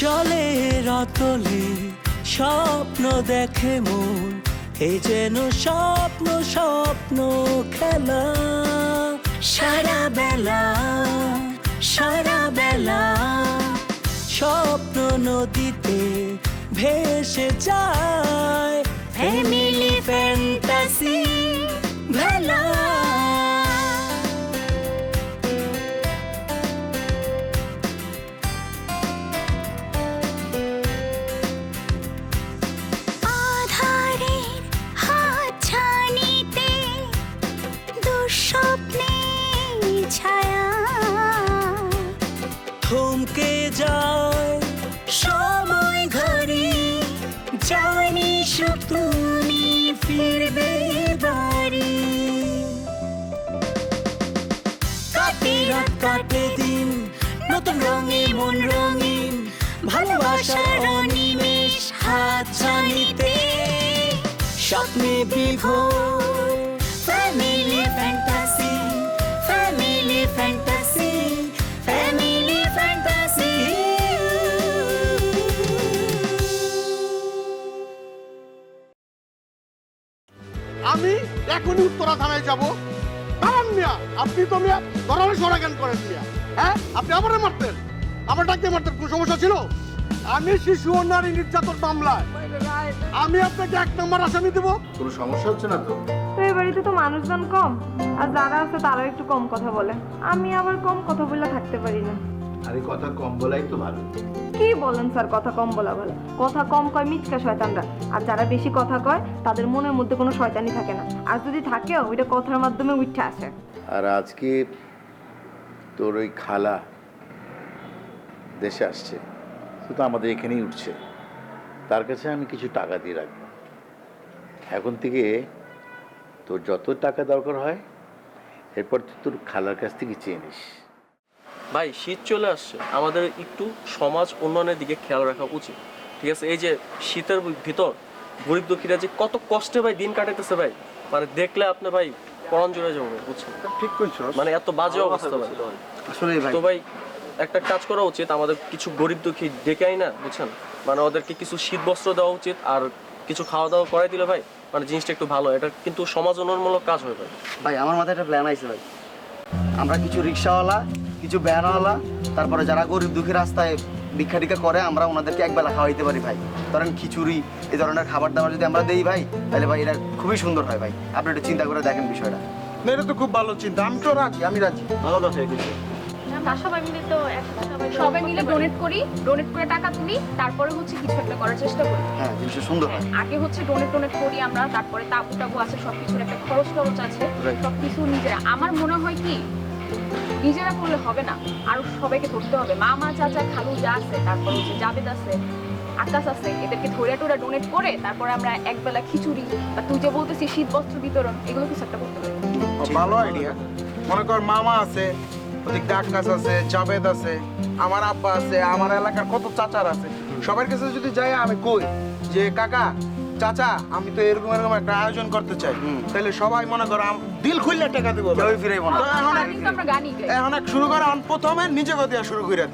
জলের অতলে স্বপ্ন দেখে মন, এ যেন স্বপ্ন স্বপ্ন খেলা। সারা বেলা স্বপ্ন নদীতে ভেসে যায়, ফ্যামিলি ফ্যান্টাসি ভেলা। থমকে যায় সময় ঘরে, জানি শুধু তুমি ফিরবে বাড়ি। কাটে রাত কাটে দিন, নতুন রঙে মন রঙিন, ভালোবাসার অনিমেষ হাত ছানিতে, স্বপ্নে বিভোর family fantasy, family fantasy, family fantasy. আমি এখনই উত্তরা থানায় যাবো। দাঁড়ান মিয়া, আপনি তো মিয়া ধরনের সরাগান করেন মিয়া। হ্যাঁ, আপনি আমারে মারতেন, আমার ডাকতে মারতেন, কোনো সমস্যা ছিল? আমি শিশু ও নারী নির্যাতন মামলায় আমি আপনাকে 1 নম্বর আসামি দেবো। কোনো সমস্যা হচ্ছে না তো? এই বাড়িতে তো মানুষজন কম, আর যারা আছে তারাও একটু কম কথা বলে। আমি আবার কম কথা বলে থাকতে পারি না। আরে কথা কম বলাই তো ভালো। কি বলেন স্যার, কথা কম বলা বলে? কথা কম কয় মিচকা শয়তানরা, আর যারা বেশি কথা কয় তাদের মনের মধ্যে কোনো শয়তানি থাকে না, আর যদি থাকেও ওইটা কথার মাধ্যমে উঠে আসে। আর আজকে তোর ওই খালা দেশে আসছে, তো আমাদের এখানেই উঠছে, তার কাছে আমি কিছু টাকা দিয়ে রাখবো। এখন থেকে তোর যত টাকা দরকার হয় এরপর তুই তোর খালার কাছ থেকে চেয়ে নিস। ভাই শীত চলে আসছে, আমাদের একটু সমাজ উন্নয়নের দিকে খেয়াল রাখা উচিত, ঠিক আছে? এই যে শীতের ভিতর গরিব দুঃখীরা যে কত কষ্টে ভাই দিন কাটাইতেছে ভাই, মানে দেখলে আপনি ভাই পরাণ জুড়ে যাবো, বুঝছেন? ঠিক কইছো, মানে এত বাজে অবস্থা ভাই। আসলে তো ভাই একটা কাজ করা উচিত, আমাদের কিছু গরিব দুঃখী ডেকে আই না, বুঝছেন? মানে ওদেরকে কিছু শীত বস্ত্র দেওয়া উচিত, আর কিছু খাওয়া দাওয়া করাই দিলে ভাই মানে জিনিসটা একটু ভালো, এটা কিন্তু সমাজ উন্নয়নমূলক কাজ হয় ভাই। ভাই আমার মাথায় একটা প্ল্যান আছে ভাই, আমরা কিছু রিক্সাওয়ালা, কিছু ভ্যানওয়ালা, তারপরে যারা গরিব দুঃখী রাস্তায় ভিক্ষা টিক্ষা করে, আমরা ওনাদেরকে একবেলা খাওয়াইতে পারি ভাই। ধরেন খিচুড়ি, এই ধরনের খাবার দাবার যদি আমরা দেই ভাই, তাহলে ভাই এটা খুবই সুন্দর হয় ভাই। আপনি একটু চিন্তা করে দেখেন বিষয়টা। এটা তো খুব ভালো চিন্তা, আমি তো রাজি, আমি রাজি। ভালো কথা কিছু সবাই মিলে ডোনেট করি, ডোনেট করে টাকা তুলি, তারপরে হচ্ছে কিছু একটা করার চেষ্টা করি। হ্যাঁ, জিনিসটা সুন্দর হয়। আগে হচ্ছে ডোনেট করি আমরা, তারপরে তাবু টাবু আছে, সবকিছুর একটা খরচ আছে, সবকিছু নিজেরা। আমার মনে হয় কি নিজেরা করলে হবে না, আরো সবাইকে ধরতে হবে, মামা চাচা খালু যা আছে, তারপর হচ্ছে জাবেদ আছে, আকাশ আছে, এদেরকে ধরে টোরা ডোনেট করে তারপরে আমরা একবেলা খিচুড়ি বা তুই যে বলতেছিস শীত বস্ত্র বিতরণ, এগুলো কিছু একটা করতে পারি। ভালো আইডিয়া। মনে কর মামা আছে, ওদিক ডাক্তার আছে, জাবেদ আছে, আমার আব্বা আছে, আমার এলাকার কত চাচার আছে, সবার কাছে যদি যাই আমি কই যে কাকা চাচা আমি তো এরকম এরকম একটা আয়োজন করতে চাই, তাহলে সবাই মনে করো দিল খুললে টাকা দিব, কেউই ফিরাইব না। এখন শুরু করে, প্রথমে নিজে দিয়া শুরু করে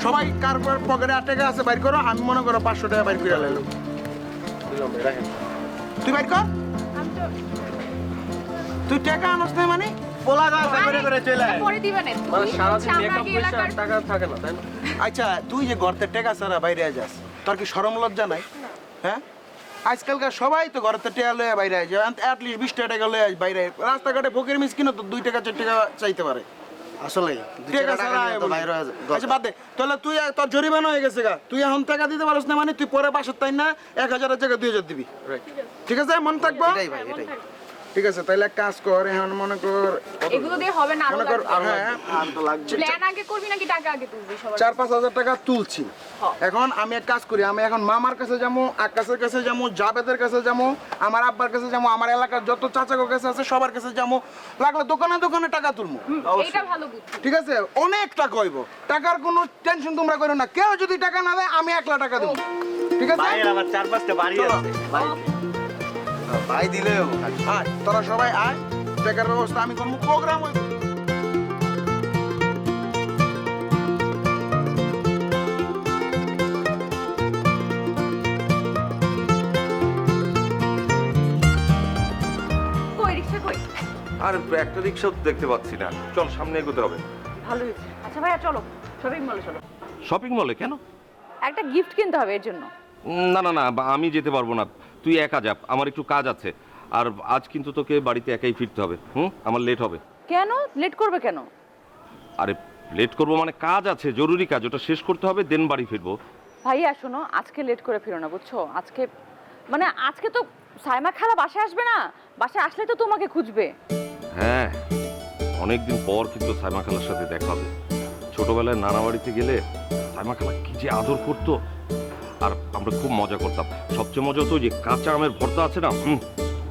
সবাই কার পকেটে 8 টাকা আছে বাইর করো, আমি মনে করো 500 টাকা বাইর করে লাইলাম। তুই বাইর কর, তুই টাকা আনস না মানে আচ্ছা তুই যে ঘরের টাকা ছাড়া বাইরে যাস, তোর কি শরম লজ্জা নাই? হ্যাঁ, আজকালকার সবাই তো ঘরের টাকা লয়ে বাইরে যায়, অ্যাটলিস্ট 20 টাকা লয়ে বাইরে। রাস্তাঘাটে ফকির মিসকিনও তো 2 টাকা 4 টাকা চাইতে পারে। আসলে আচ্ছা বাদ দে, তাহলে তুই তোর জরিমানা হয়ে গেছে গা, তুই এখন টাকা দিতে পারিস না মানে তুই পরে বাসর তাই না 1000-এর জায়গায় 2000 দিবি, ঠিক আছে? মনে থাকবো? এটাই ভাই, এটাই ঠিক আছে। তাহলে এক কাজ কর, এখন মনে কর এগুলো দিয়ে হবে না, মনে কর প্ল্যান আগে করবি নাকি টাকা আগে তুলবি? সবার 4-5 হাজার টাকা তুলছি। এখন আমি এক কাজ করি, আমি এখন মামার কাছে যাবো, আকাশের কাছে যাবো, জাবেদের কাছে যাবো, আমার আব্বার কাছে যাবো, আমার এলাকার যত চাচাগো কাছে আছে সবার কাছে যাবো, লাগলে দোকানে দোকানে টাকা তুলবো। এটা ভালো বুদ্ধি, ঠিক আছে? অনেক টাকা হইব, টাকার কোনো টেনশন তোমরা করো না। কেউ যদি টাকা না দেয় আমি 1 লাখ টাকা দেবো, ঠিক আছে? আমার 4-5টা বাড়ি আছে ভাই, দিলেও আয় তোরা সবাই আয়, টাকার ব্যবস্থা আমি করবো, প্রোগ্রাম হইব। আর একটা রিক্সাও তো দেখতে পাচ্ছি না। চল সামনে এগোতে হবে। ভালো হয়েছে। আচ্ছা ভাইয়া চলো শপিং মলে চলো। শপিং মলে কেন? একটা গিফট কিনতে হবে এর জন্য। না না না, আমি যেতে পারবো না, তুই একা যা, আমার একটু কাজ আছে। আর আজ কিন্তু তোকে বাড়িতে একাই ফিরতে হবে। আমার লেট হবে। কেন লেট করবে কেন? আরে লেট করবো মানে কাজ আছে, জরুরি কাজ, ওটা শেষ করতে হবে, দেন বাড়ি ফিরবো। ভাইয়া শোনো, আজকে লেট করে ফিরো না বুঝছো। আজকে তো সাইমা খালা বাসায় আসবে না, বাসায় আসলে তো তোমাকে খুঁজবে। হ্যাঁ, অনেকদিন পর কিন্তু সাইমা খালার সাথে দেখা হবে। ছোটবেলায় নানা বাড়িতে গেলে সাইমা খালা কি যে আদর করতো, আর আমরা খুব মজা করতাম। সবচেয়ে মজা হতো যে কাঁচা আমের ভর্তা আছে না,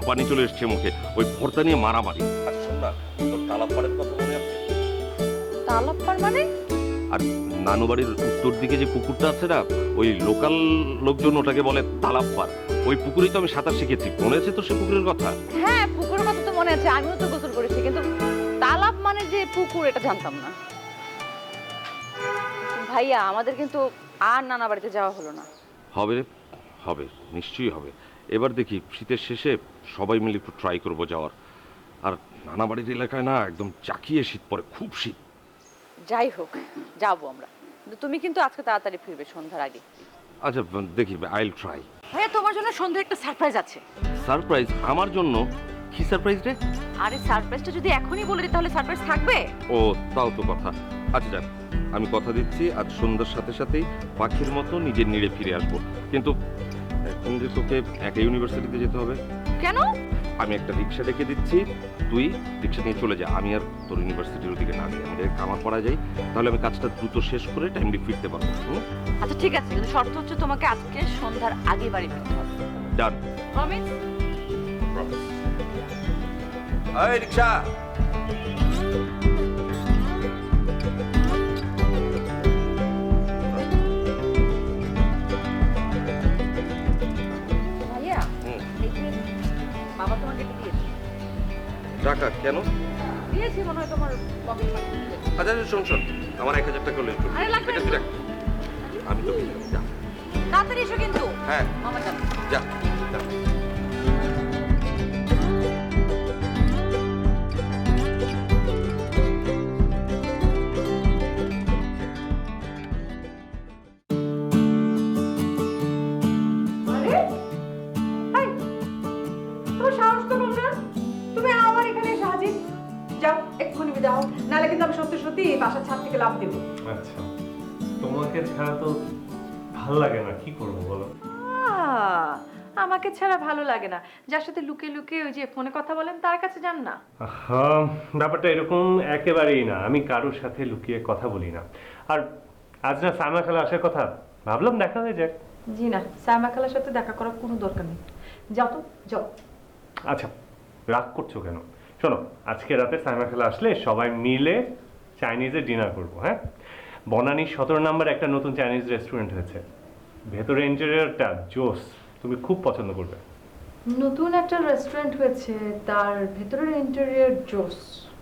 পানি চলে এসছে মুখে, ওই ভর্তা নিয়ে মারামারি। আর শোন না, তোর তালাবপাড়ের কথা মনে আছে? তালাবপাড় মানে? আর নানু বাড়ির উত্তর দিকে যে পুকুরটা আছে না, ওই লোকাল লোকজন ওটাকে বলে তালাবপাড়। ওই পুকুরেই তো আমি সাঁতার শিখেছি, মনে আছে তো সে পুকুরের কথা? হ্যাঁ পুকুরের কথা তো মনে আছে, আমিও তো গোসল করেছি, কিন্তু তালাব মানে যে পুকুর এটা জানতাম না। ভাইয়া আমাদের কিন্তু আর নানা বাড়িতে যাওয়া হলো না। হবে রে, হবে, নিশ্চয়ই হবে। এবার দেখি শীতের শেষে সবাই মিলে একটু ট্রাই করবো যাওয়ার। আর নানা বাড়ির এলাকায় না একদম জাকিয়ে শীত পড়ে, খুব শীত। যাই হোক যাবো আমরা, কিন্তু তুমি কিন্তু আজকে তাড়াতাড়ি ফিরবে সন্ধ্যার আগে। আচ্ছা দেখি, আই উইল ট্রাই। ভাইয়া তোমার জন্য সন্ধ্যায় একটা সারপ্রাইজ আছে। সারপ্রাইজ? আমার জন্য? কি সারপ্রাইজ রে? আরে সারপ্রাইজটা যদি এখনই বলে দিই তাহলে সারপ্রাইজ থাকবে। ও তাও তো কথা। আচ্ছা যাক, আমি কথা দিচ্ছি আজ সন্ধ্যার সাথে সাথেই পাখির মতো নিজের নিড়ে ফিরে আসবো। কিন্তু এখন যে তোকে একা ইউনিভার্সিটিতে যেতে হবে। কেন? আমি একটা রিক্সা ডেকে দিচ্ছি, তুই রিক্সা নিয়ে চলে যা। আমি আর তোর ইউনিভার্সিটির ওদিকে না যাই, আমি কামার পড়া যাই, তাহলে আমি কাজটা দ্রুত শেষ করে টাইমলি ফিরতে পারবো। আচ্ছা ঠিক আছে, কিন্তু শর্ত হচ্ছে তোমাকে আজকে সন্ধ্যার আগে বাড়ি ফিরতে হবে। ডান। প্রমিস? এই রিক্সা! ভাইয়া দেখি বাবা তোমাকে দিয়েছে টাকা? কেন? দিয়েছি মনে হয় তোমার পকেট মানি। আচ্ছা শোন শোন, আমার 1000 টাকা হলে একটু। আরে লাগবে না। তুই রাখ, আমি তো যা। তাড়াতাড়ি এসো কিন্তু। হ্যাঁ মামা যাবে। যা যা। তোমার সাহস তো কম না, তুমি আমার এখানে এসে হাজির। যাও এক্ষুনি বিদায় হও, নাহলে কিন্তু আমি সত্যি সত্যি বাসার ছাদ থেকে লাফ দেবো। আচ্ছা, তোমাকে ছাড়া তো ভালো লাগে না, কি করবো বলো? আমাকে ছাড়া ভালো লাগে না, যার সাথে লুকিয়ে লুকিয়ে ওই যে ফোনে কথা বলেন তার কাছে যান না। ব্যাপারটা এরকম একেবারেই না, আমি কারোর সাথে লুকিয়ে কথা বলি না। আর আজ না সাইমা খালা আসার কথা, ভাবলাম দেখা হয়ে যাক। জি না, সাইমা খালার সাথে দেখা করার কোনো দরকার নেই, যাও তো যাও। আচ্ছা রাগ করছো কেন? শোনো, আজকে রাতে সাইমা খালা আসলে সবাই মিলে চাইনিজে ডিনার করবো। হ্যাঁ, বনানী 17 নম্বর একটা নতুন চাইনিজ রেস্টুরেন্ট হয়েছে, ভেতরে ইন্টেরিয়রটা জোস, তুমি খুব পছন্দ করবে। নতুন একটা রেস্টুরেন্ট হয়েছে, তার ভেতরের ইন্টেরিয়র জোস,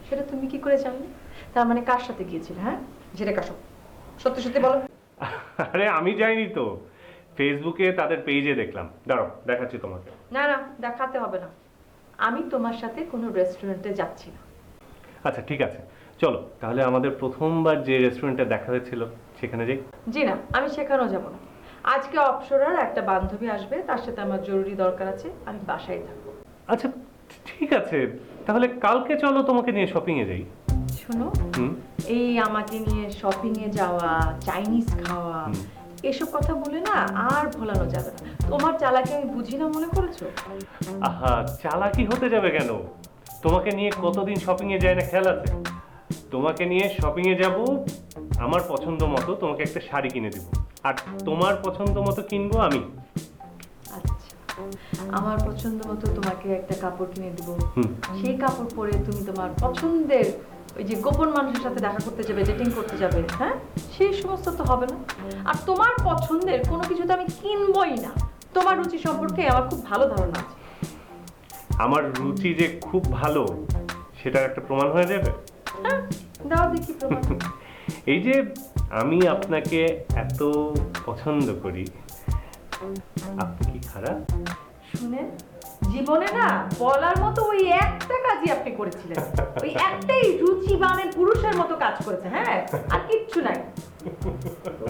সেটা তুমি কি করে জানলে? তার মানে কার সাথে গিয়েছিলে? হ্যাঁ যেটা কাশো, সত্যি সত্যি বলো। আরে আমি যাইনি তো, ফেসবুকে তাদের পেজে দেখলাম। দাঁড়াও দেখাচ্ছি তোমাকে। না না দেখাতে হবে না, আমি তোমার সাথে কোনো রেস্টুরেন্টে যাচ্ছি না। আচ্ছা ঠিক আছে, চলো তাহলে আমাদের প্রথমবার যে রেস্টুরেন্টে দেখা হয়েছিল সেখানে যাই। জি না, আমি সেখানেও যাব না। আজকে অপসরার একটা বান্ধবী আসবে, তার সাথে আমার জরুরি দরকার আছে, আমি বাসায় থাকবো। আচ্ছা ঠিক আছে, তাহলে কালকে চলো তোমাকে নিয়ে শপিংয়ে যাই। শোনো, এই আমাকে নিয়ে শপিংয়ে যাওয়া, চাইনিজ খাওয়া, এসব কথা বলে না আর ভোলানো যাবে না। তোমার চালাকি আমি বুঝি না মনে করেছো? আহা, চালাকি হতে যাবে কেন? তোমাকে নিয়ে কতদিন শপিংয়ে যায় না খেয়াল আছে? তোমাকে নিয়ে শপিংয়ে যাব, আমার পছন্দ মতো তোমাকে একটা শাড়ি কিনে দেবো, আর তোমার পছন্দ মতো কিনবো আমি। আচ্ছা, আমার পছন্দ মতো তোমাকে একটা কাপড় কিনে দেবো, সেই কাপড় পরে তুমি তোমার পছন্দের ওই যে গোপন মানুষের সাথে দেখা করতে যাবে, ডেটিং করতে যাবে। হ্যাঁ, সেই সমস্ত তো হবে না। আর তোমার পছন্দের কোনো কিছু তো আমি কিনবই না। তোমার রুচি সম্পর্কে আমার খুব ভালো ধারণা আছে। আমার রুচি যে খুব ভালো সেটার একটা প্রমাণ হয়ে যাবে। হ্যাঁ, দাও দেখি প্রমাণ। এই যে আমি আপনাকে এত পছন্দ করি, আপনি কি খারাপ? শুনেন, জীবনে না বলার মতো ওই একটা কাজই আপনি করেছিলেন, ওই একটাই রুচিবানের পুরুষের মতো কাজ করেছে, হ্যাঁ, আর কিচ্ছু নাই।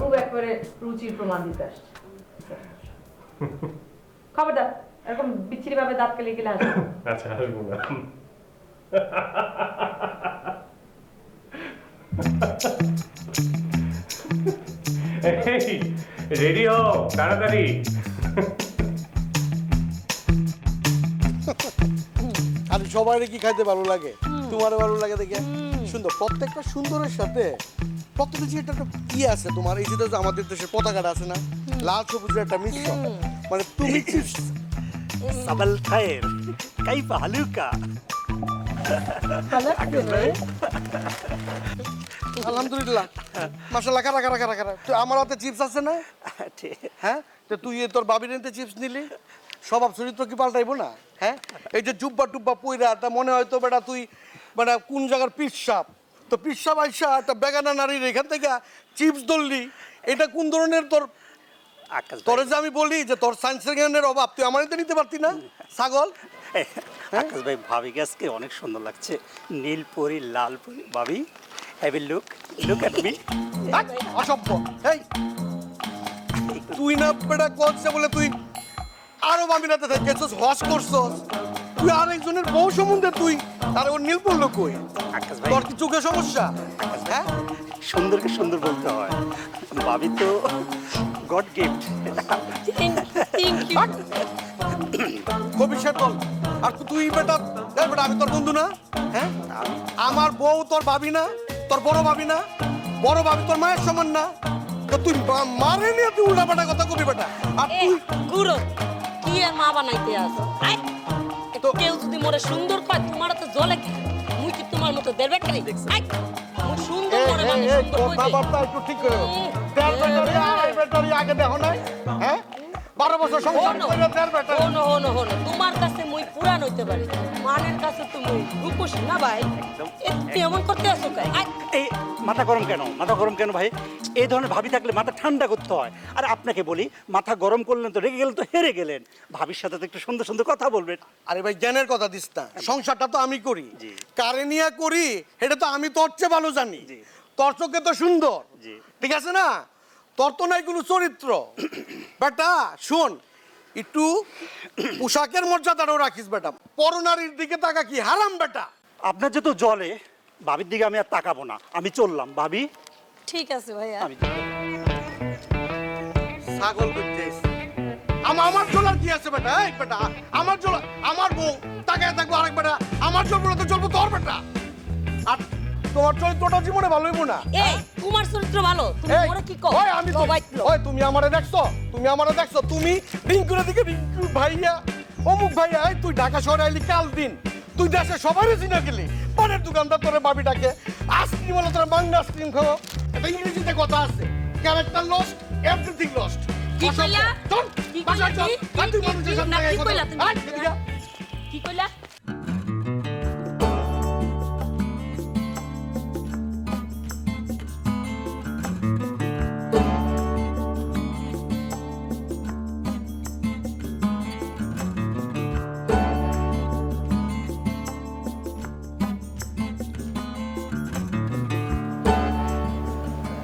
ও একবারে রুচির প্রমাণ দিতে আসছে। খবরদার এরকম বিচ্ছিরি ভাবে দাঁত কেলে গেলে আসবে। আচ্ছা, আসবো না। রেডি হও তাড়াতাড়ি। আর সবাই কি খাইতে ভালো লাগে, তোমার ভালো লাগে দেখে সুন্দর। প্রত্যেকটা সুন্দরের সাথে প্রত্যেকটা যে একটা কি আছে তোমার, এই যে আমাদের দেশের পতাকাটা আছে না, লাল সবুজের একটা মিশ্রণ, মানে তুমি সাবাল খায়ের কাইফা হালুকা। আলহামদুলিল্লাহ, মাশাআল্লাহ। কারা কারা কারা কারা তো আমার হাতে চিপস আছে না? হ্যাঁ, তো তুই তোর বাবির এনতে চিপস নিলি, স্বভাব চরিত্র কি পাল্টাইবো না? হ্যাঁ, এই যে জুব্বা টুব্বা পইরা, তা মনে হয় তো বেটা তুই বেটা কোন জায়গার পিসাব, তো পিসাব আইসা একটা বেগানা নারীর এখান থেকে চিপস ধরলি, এটা কোন ধরনের তোর? তোরে যে আমি বলি যে তোর সায়েন্সের জ্ঞানের অভাব, তুই আমার নিতে পারতি না ছাগল? আকাশ ভাই, ভাবি আজকে অনেক সুন্দর লাগছে, নীল পরি লাল পরি। ভাবি, have a look at me. অসভ্য। এই তুই না বেটা করছে বলে তুই আরো বামিনাতে থাকছিস, হস করছস, তুই আরেকজনের বউ সম্বন্ধে তুই আর ওর নীল পড়লো কই? আকাশ ভাই, তোর কি চোখে সমস্যা? হ্যাঁ, সুন্দরকে সুন্দর বলতে হয়, ভাবি তো গড গিফট। কবির বল। আর তুই বেটা, এই বেটা আমি তোর বন্ধু না? হ্যাঁ, আমার বউ তোর ভাবি না, তোর বড় ভাবি না, বড় ভাবি তোর মায়ের সমান না, তো তুই মারে নিয়ে তুই উল্টা পাল্টা কথা কবি বেটা। আর তুই গুরু কি আর মা বানাইতে আসো? তো কেউ যদি মোরে সুন্দর কয়, তোমার তো জলে মুই কি তোমার মতো দেড় করি? মুই সুন্দর মোরে মানে সুন্দর কইবে। কথাবার্তা একটু ঠিক করে বল। তেল ব্যাটারি আর ব্যাটারি আগে দেখো নাই? হ্যাঁ, 12 বছর সংসার করে তেল ব্যাটারি। হনো হনো হনো, তোমার কাছে মুই পুরান হইতে পারি, মানের কাছে তুমি রূপসী না ভাই। এতে এমন করতে আসো কাই? এই মাথা গরম কেন, মাথা গরম কেন ভাই? এই ধরনের ভাবি থাকলে মাথা ঠান্ডা করতে হয়। আর আপনাকে বলি, মাথা গরম করলেন তো রেগে গেলেন তো হেরে গেলেন, ভাবির সাথে তো একটু সুন্দর সুন্দর কথা বলবেন। আরে ভাই, জ্ঞানের কথা দিস না, সংসারটা তো আমি করি, জি। কারে নিয়ে করি এটা তো আমি তোর চেয়ে ভালো জানি। তোর চোখে তো সুন্দর, জি। ঠিক আছে না? তোর তো নাই কোনো চরিত্র। বেটা শোন, একটু পোশাকের মর্যাদাটাও রাখিস বেটা, পরনারীর দিকে তাকা কি হারাম বেটা। আপনার যত জলে, ভাবির দিকে আমি আর তাকাবো না, আমি চললাম। ভাবি, ঠিক আছে ভাইয়া। আমি ছাগল করতে আমার চলার কি আছে বেটা? এই বেটা আমার চলা, আমার বউ তাকায় থাকবো, আরেক বেটা আমার চলবো না তো চলবো তোর বেটা। আর তোমার চরিত্রটা জীবনে ভালো হইব না। এই তোমার চরিত্র ভালো, তুমি এই, মোরে কি কও? ওই আমি তো- ওই তুমি আমারে দেখছো, তুমি আমারে দেখছো, তুমি রিঙ্কুর দিকে রিঙ্কু ভাইয়া, অমুক ভাইয়া। এই তুই ঢাকা শহরে আইলি কাল দিন, তুই দেশে সবারই চিনা গেলি, পানের দোকানদার তোরে বাবিটাকে আইসক্রিম হলো তোরা মাঙ্গা আইসক্রিম খাও। এটা ইংরেজিতে কথা আছে, ক্যারেক্টার লস্ট, এভরিথিং লস্ট। কি কইলা? চল কি বাসায় চল। কইলা? আর তুই মানুষের সামনে না, কি এই কথা- কইলা তুমি? আয়, এদিকে আয়। কি কইলা?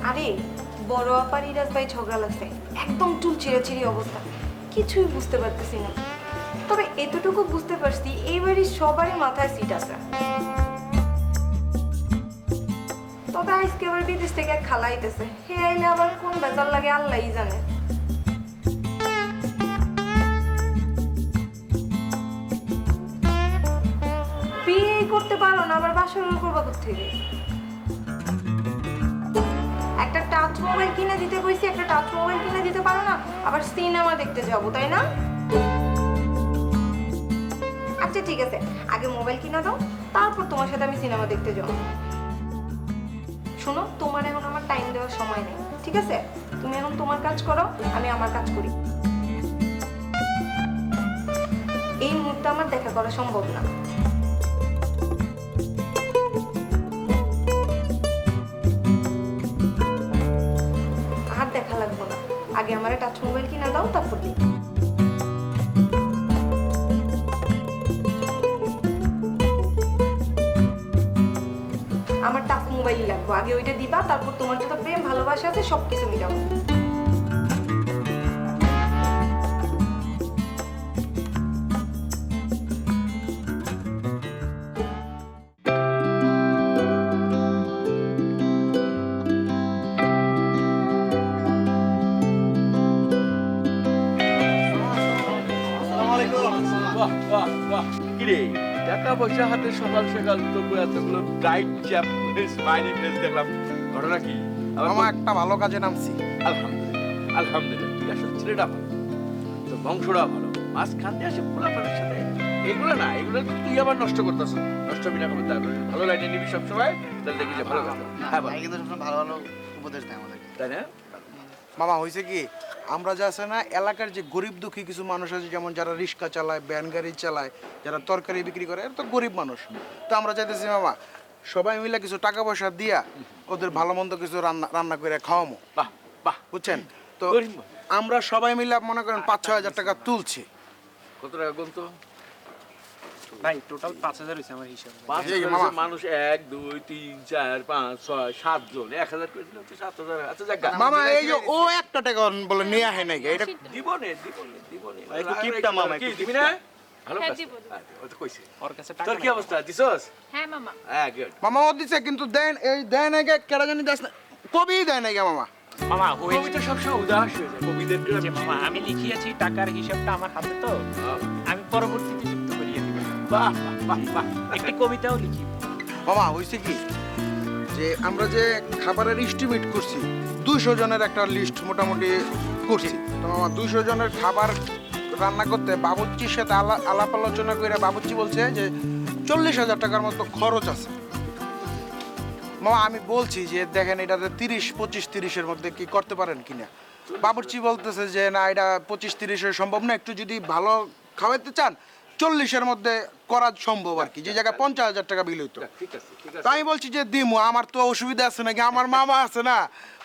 আরে বড় আপা ইরাজ ভাই ঝগড়া লাগছে, একদম চুল চিরাচিরি অবস্থা, কিছুই বুঝতে পারতেছি না। তবে এতটুকু বুঝতে পারছি, এই বাড়ির সবারই মাথায় সিট আছে। তবে আজকে আবার বিদেশ থেকে এক খালা আইতেছে, হে আইলে আবার কোন বেজার লাগে আল্লাহই জানে। বিয়ে করতে পারো না, আবার বাসর করবো কোথেকে? একটা টাচ মোবাইল কিনে দিতে কইছি, একটা টাচ মোবাইল কিনে দিতে পারো না, আবার সিনেমা দেখতে যাবো, তাই না? আচ্ছা ঠিক আছে, আগে মোবাইল কিনে দাও, তারপর তোমার সাথে আমি সিনেমা দেখতে যাবো। শোনো, তোমার এখন আমার টাইম দেওয়ার সময় নেই, ঠিক আছে? তুমি এখন তোমার কাজ করো, আমি আমার কাজ করি। এই মুহূর্তে আমার দেখা করা সম্ভব না। আর দেখা লাগবো না, আগে আমার টাচ মোবাইল কিনে দাও, তারপর দিই। আগে ওইটা দিবা, তারপর তোমার যত প্রেম ভালোবাসা আছে সব কিছু মিটাবো। কিরে টাকা পয়সা হাতে সকাল সকাল তবু এতগুলো ব্রাইট চ্যাপ স্মাইলি ফেস দেখলাম, ঘটনা কি? মামা একটা ভালো কাজে নামছি। আলহামদুলিল্লাহ আলহামদুলিল্লাহ, তুই আসলে ছেলেটা ভালো, তোর বংশটা ভালো, মাছ খানতে আসে পোলাপানের সাথে এগুলো না, এগুলো তো তুই আবার নষ্ট করতেছ। নষ্ট বিনা করতে ভালো লাইনে নিবি সবসময়, তাহলে দেখি যে ভালো কথা। হ্যাঁ কিন্তু সবসময় ভালো ভালো উপদেশ দেয় আমাদেরকে, তাই না? মামা হয়েছে কি, আমরা যা আছে না এলাকার যে গরিব দুঃখী কিছু মানুষ আছে, যেমন যারা রিক্সা চালায়, ভ্যান গাড়ি চালায়, যারা তরকারি বিক্রি করে, এরা তো গরিব মানুষ। তো আমরা চাইতেছি মামা সবাই মিলে কিছু টাকা পয়সা দিয়া ওদের ভালো মন্দ কিছু রান্না রান্না করে খাওয়ামো। বাহ বাহ, বুঝছেন? তো আমরা সবাই মিলে মনে করেন 5-6 হাজার টাকা তুলছি। কত টাকা গুনতো ভাই? টোটাল 5,000 হইছে আমার হিসাবে। 5,000 মানুষ 1 2 3 4 5 6 7 জন 1,000 করে দিলে তো 7,000। আচ্ছা যাক মামা, এই যে ও একটা টাকা বলে নিয়ে আহে নাই, এটা দিবনে ভাই একটু টিপটা মামা, কি একটু দিবি না? ভালো হ্যাঁ, কাজ। দিব। ও তো কইছে ওর কাছে টাকা তোর কি অবস্থা দিছস? হ্যাঁ মামা। হ্যাঁ গুড। মামা ও দিছে, কিন্তু দেন এই দেন আগে কেডা জানি দাস না, কবি দেয় নাই মামা। মামা কবিতা সবসময় উদাস হয়ে যায়, কবিদের যে মামা আমি লিখিয়েছি, টাকার হিসাবটা আমার হাতে, তো আমি পরবর্তীতে যুক্ত করিয়ে দিব। বাহ বাহ বাহ, একটি কবিতাও লিখি। মামা হয়েছে কি, যে আমরা যে খাবারের এস্টিমেট করছি 200 জনের একটা লিস্ট মোটামুটি করছি। তো মামা 200 জনের খাবার রান্না করতে বাবুর্চির সাথে আলাপ আলোচনা করে বাবুর্চি বলছে যে 40,000 টাকার মতো খরচ আছে। মামা আমি বলছি যে দেখেন এটাতে 30-25-30-এর মধ্যে কি করতে পারেন কিনা। বাবুর্চি বলতেছে যে না, এটা 25-30-এর সম্ভব না, একটু যদি ভালো খাওয়াইতে চান 40-এর মধ্যে করা সম্ভব আর কি, যে জায়গায় 50,000 টাকা বিল হইতো। তো আমি বলছি যে দিমু, আমার তো অসুবিধা আছে নাকি, আমার মামা আছে না,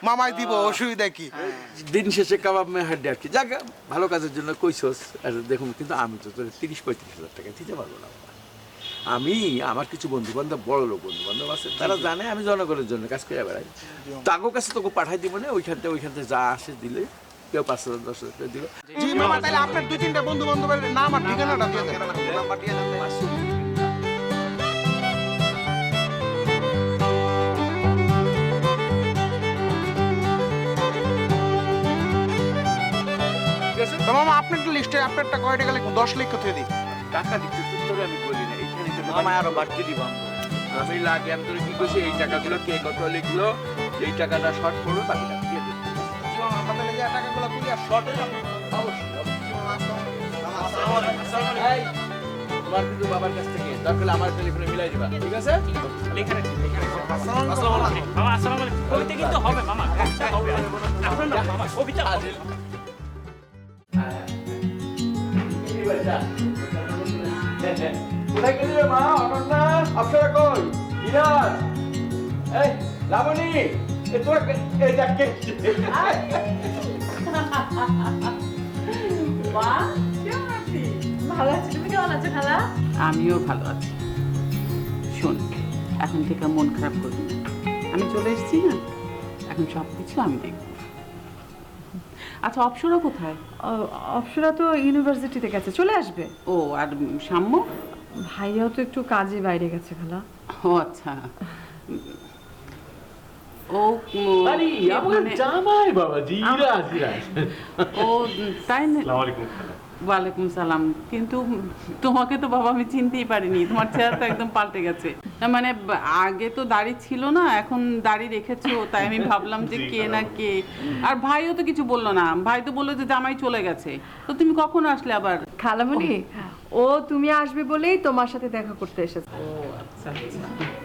মামাই দিব, অসুবিধা কি? দিন শেষে কাবাব মে হাড্ডি আর কি, যাক ভালো কাজের জন্য কইছস। আর দেখুন, কিন্তু আমি তো তোর 30-35,000 টাকা দিতে পারবো না। আমি আমার কিছু বন্ধু বান্ধব, বড় লোক বন্ধু বান্ধব আছে, তারা জানে আমি জনগণের জন্য কাজ করে বেড়াই। তাগো কাছে তোকে পাঠাই দিব না, ওইখানতে যা আসে দিলে, কেউ 5,000 10,000 টাকা দিল। জি মামা, তাহলে আপনার 2-3টা বন্ধু বান্ধবের নাম আর ঠিকানাটা দিয়ে দেন। তো মামা আপনার লিস্টে আপনারটা কয়টা গেলে 10 লক্ষ থেকে দিই। টাকা দিতে তোরে আমি বলি না, এইখানে তো মামা আরো বাড়তি দিব। আমি লাগে আমি তোরে কি কইছি, এই টাকাগুলো কে কত লিখলো, এই টাকাটা শর্ট পড়বে, বাকি টাকা দিয়ে দেব। আমাদের এই টাকাগুলো তুই আর শর্টে যাবো এই, তোমার কিন্তু বাবার কাছ থেকে দরকার আমার টেলিফোনে মিলাই দিবা, ঠিক আছে? লেখা রাখি, লেখা রাখি। আসসালামু আলাইকুম মামা, আসসালামু আলাইকুম। কবিতা কিন্তু হবে মামা, হবে। আপনার না মামা, কবিতা হবে। কোথায় গেলি রে মা? অনন্যা, অপ্সরা কই? বিরাজ, এই লাবণী, এই তোরা এই দেখ কে এসেছে। ভালো আছি, তুমি কেমন আছো খালা? আমিও ভালো আছি। শোন, এখন থেকে মন খারাপ করবি না, আমি চলে এসেছি না, এখন সব কিছু আমি দেখব। আচ্ছা, অপসরা কোথায়? অপসরা তো ইউনিভার্সিটিতে গেছে, চলে আসবে। ও, আর সাম্য? ভাইয়াও তো একটু কাজে বাইরে গেছে খালা। ও আচ্ছা, ও আরে আমার জামাই বাবা জি, ও তাই না? আসসালামু আলাইকুম। ওয়ালাইকুম সালাম। কিন্তু তোমাকে তো বাবা আমি চিনতেই পারিনি, তোমার চেহারা তো একদম পাল্টে গেছে। না মানে আগে তো দাড়ি ছিল না, এখন দাড়ি রেখেছো, তাই আমি ভাবলাম যে কে না কে। আর ভাইও তো কিছু বললো না, ভাই তো বললো যে জামাই চলে গেছে। তো তুমি কখন আসলে আবার? খালামণি, ও তুমি আসবে বলেই তোমার সাথে দেখা করতে এসেছে। ও আচ্ছা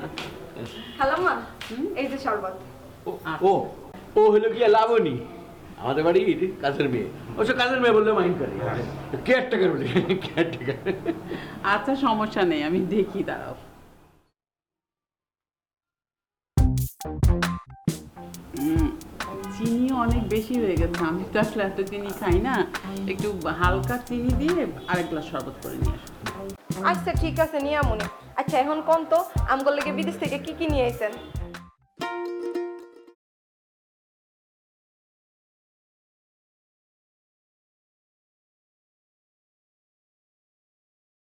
আচ্ছা। খালাম্মা, এই যে শরবত। ও ও হলো কি লাবণী, আমাদের বাড়ির কাজের মেয়ে। অবশ্য কাজের মেয়ে বললে মাইন্ড করে, কেয়ারটেকার বলে, কেয়ারটেকার। আচ্ছা সমস্যা নেই, আমি দেখি, দাঁড়াও। চিনি অনেক বেশি হয়ে গেছে, আমি তো আসলে এত চিনি খাই না, একটু হালকা চিনি দিয়ে আরেক গ্লাস শরবত করে নিয়ে আসো। আচ্ছা ঠিক আছে, নিয়ে আমুনি। আচ্ছা এখন কোন তো আমগুলো লেগে বিদেশ থেকে কি কি নিয়ে আইছেন?